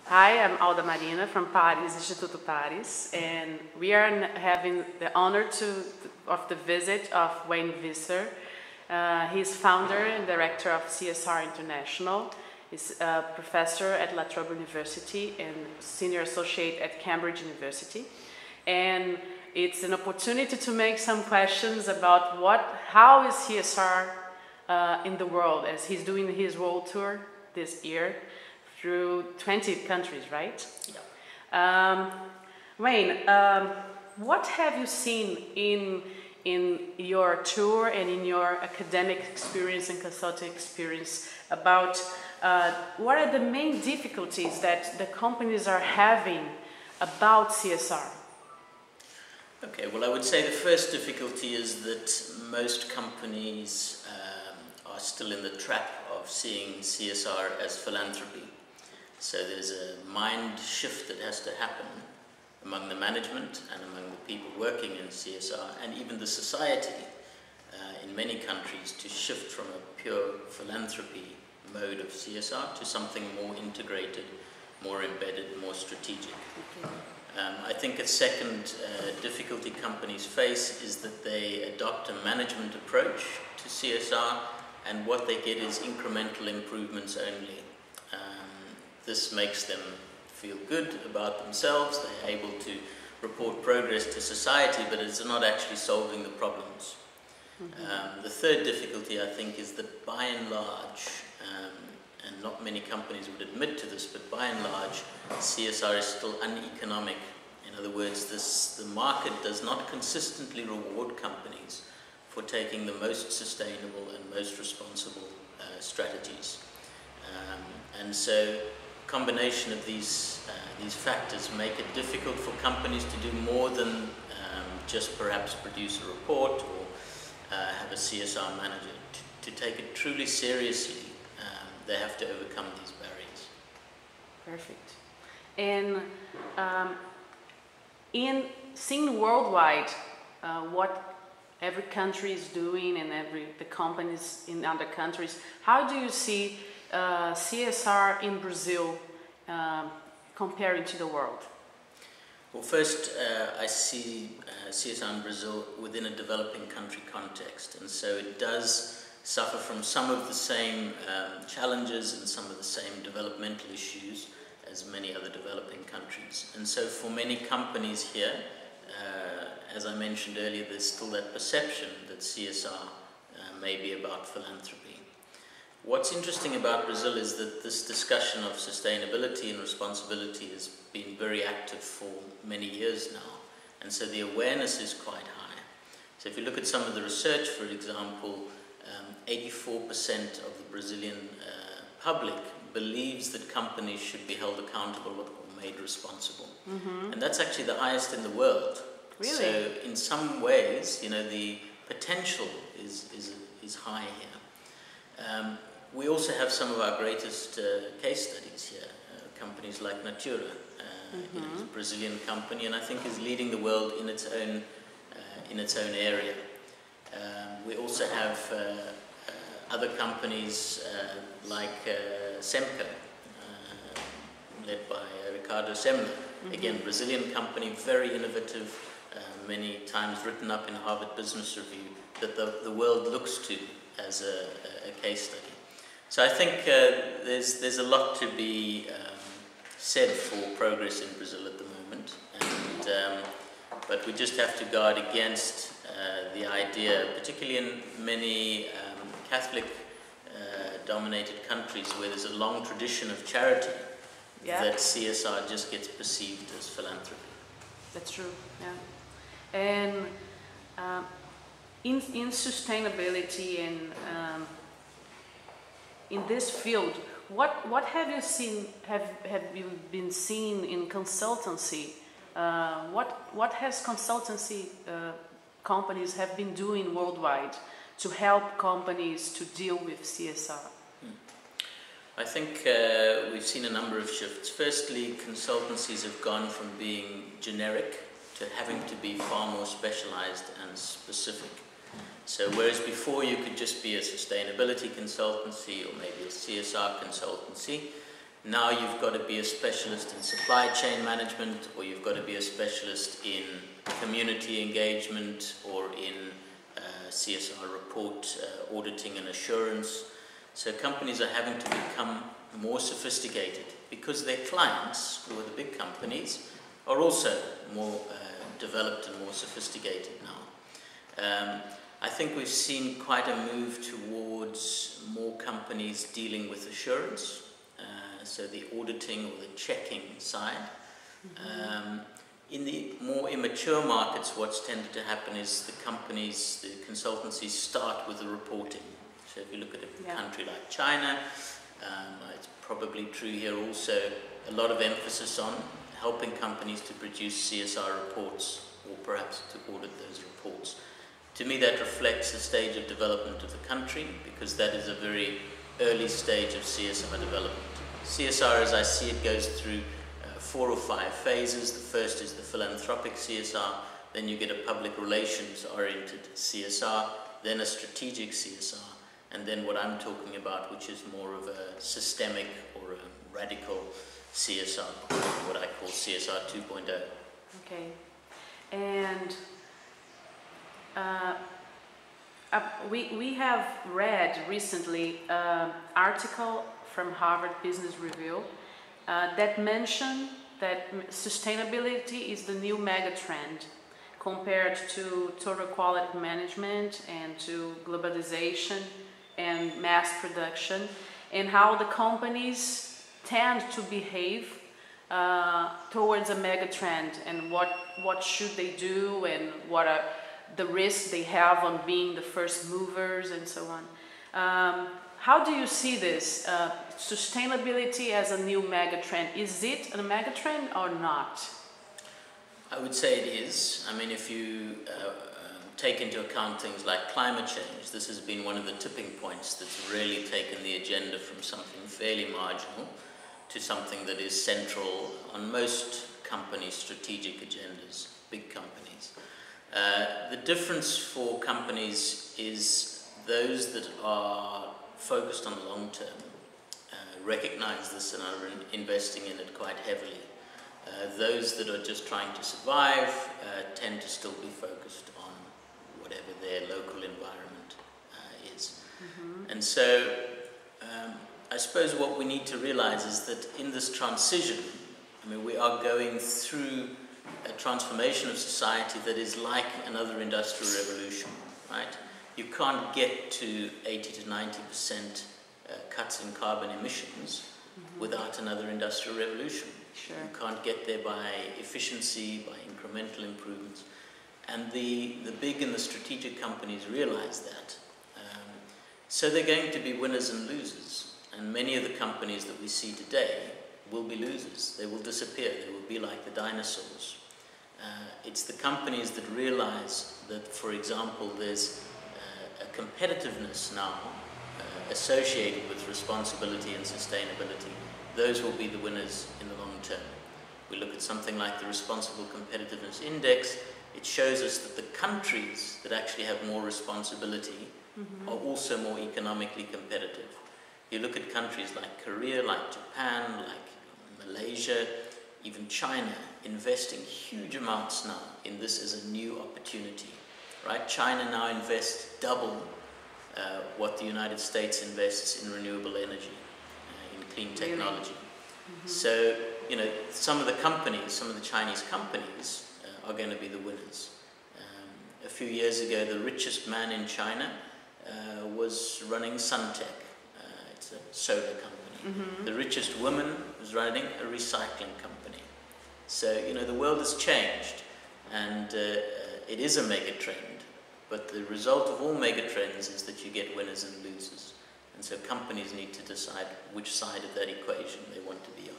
Hi, I'm Alda Marina from Paris, Instituto Paris, and we are having the honor of the visit of Wayne Visser. He's founder and director of CSR International. He's a professor at La Trobe University and senior associate at Cambridge University. And it's an opportunity to make some questions about how is CSR in the world, as he's doing his world tour this year through 20 countries, right? Yeah. Wayne, what have you seen in your tour and in your academic experience and consulting experience about what are the main difficulties that the companies are having about CSR? Okay, well, I would say the first difficulty is that most companies are still in the trap of seeing CSR as philanthropy. So there's a mind shift that has to happen among the management and among the people working in CSR and even the society in many countries to shift from a pure philanthropy mode of CSR to something more integrated, more embedded, more strategic. I think a second difficulty companies face is that they adopt a management approach to CSR, and what they get is incremental improvements only. This makes them feel good about themselves. They're able to report progress to society, but it's not actually solving the problems. The third difficulty, I think, is that by and large, and not many companies would admit to this, but by and large, CSR is still uneconomic. In other words, the market does not consistently reward companies for taking the most sustainable and most responsible strategies. And so combination of these factors make it difficult for companies to do more than just perhaps produce a report or have a CSR manager. To take it truly seriously, they have to overcome these barriers. Perfect. And in seeing worldwide what every country is doing and the companies in other countries, how do you see CSR in Brazil comparing to the world? Well, first, I see CSR in Brazil within a developing country context, and so it does suffer from some of the same challenges and some of the same developmental issues as many other developing countries. And so for many companies here, as I mentioned earlier, there's still that perception that CSR may be about philanthropy. What's interesting about Brazil is that this discussion of sustainability and responsibility has been very active for many years now, and so the awareness is quite high. So if you look at some of the research, for example, 84% of the Brazilian public believes that companies should be held accountable or made responsible. And that's actually the highest in the world. Really? So in some ways, you know, the potential is high here. We also have some of our greatest case studies here. Companies like Natura, you know, it's a Brazilian company, and I think is leading the world in its own area. We also have other companies like Semco, led by Ricardo Semler. Again, Brazilian company, very innovative, many times written up in Harvard Business Review, that the world looks to as a case study. So I think there's a lot to be said for progress in Brazil at the moment, and but we just have to guard against the idea, particularly in many Catholic dominated countries where there's a long tradition of charity, that CSR just gets perceived as philanthropy. That's true, yeah. And in sustainability and in this field, what have you seen? Have you been seeing in consultancy? What has consultancy companies have been doing worldwide to help companies to deal with CSR? I think we've seen a number of shifts. Firstly, consultancies have gone from being generic to having to be far more specialized and specific. So whereas before you could just be a sustainability consultancy or maybe a CSR consultancy, Now you've got to be a specialist in supply chain management, or you've got to be a specialist in community engagement, or in CSR report auditing and assurance. So companies are having to become more sophisticated because their clients, who are the big companies, are also more developed and more sophisticated now. I think we've seen quite a move towards more companies dealing with assurance, so the auditing or the checking side. In the more immature markets, what's tended to happen is the companies, the consultancies start with the reporting. So if you look at a country like China, it's probably true here also, a lot of emphasis on helping companies to produce CSR reports, or perhaps to audit those reports. To me, that reflects the stage of development of the country, because that is a very early stage of CSR development. CSR, as I see it, goes through 4 or 5 phases. The first is the philanthropic CSR, then you get a public relations oriented CSR, then a strategic CSR, and then what I'm talking about, which is more of a systemic or a radical CSR, what I call CSR 2.0. Okay, and we have read recently an article from Harvard Business Review that mentioned that sustainability is the new mega trend compared to total quality management and to globalization and mass production, and how the companies tend to behave towards a mega trend, and what should they do, and what are the risks they have on being the first movers and so on. How do you see this sustainability as a new mega trend? Is it a mega trend or not? I would say it is. I mean, if you take into account things like climate change, this has been one of the tipping points that's really taken the agenda from something fairly marginal to something that is central on most companies' strategic agendas, big companies. The difference for companies is those that are focused on the long term recognize this and are investing in it quite heavily. Those that are just trying to survive tend to still be focused on whatever their local environment is. And so I suppose what we need to realize is that in this transition, I mean, we are going through a transformation of society that is like another industrial revolution, right? You can't get to 80 to 90% cuts in carbon emissions without another industrial revolution. Sure. You can't get there by efficiency, by incremental improvements. And the big and the strategic companies realize that. So they're going to be winners and losers. And many of the companies that we see today will be losers. They will disappear. They will be like the dinosaurs. It's the companies that realize that, for example, there's a competitiveness now associated with responsibility and sustainability. Those will be the winners in the long term. We look at something like the Responsible Competitiveness Index. It shows us that the countries that actually have more responsibility are also more economically competitive. You look at countries like Korea, like Japan, like Malaysia, even China, investing huge amounts now in this as a new opportunity, right? China now invests double what the United States invests in renewable energy, in clean technology. So, you know, some of the companies, some of the Chinese companies are going to be the winners. A few years ago, the richest man in China was running Suntec. It's a solar company. The richest woman was running a recycling company. So, you know, the world has changed, and it is a mega trend. But the result of all mega trends is that you get winners and losers. And so companies need to decide which side of that equation they want to be on.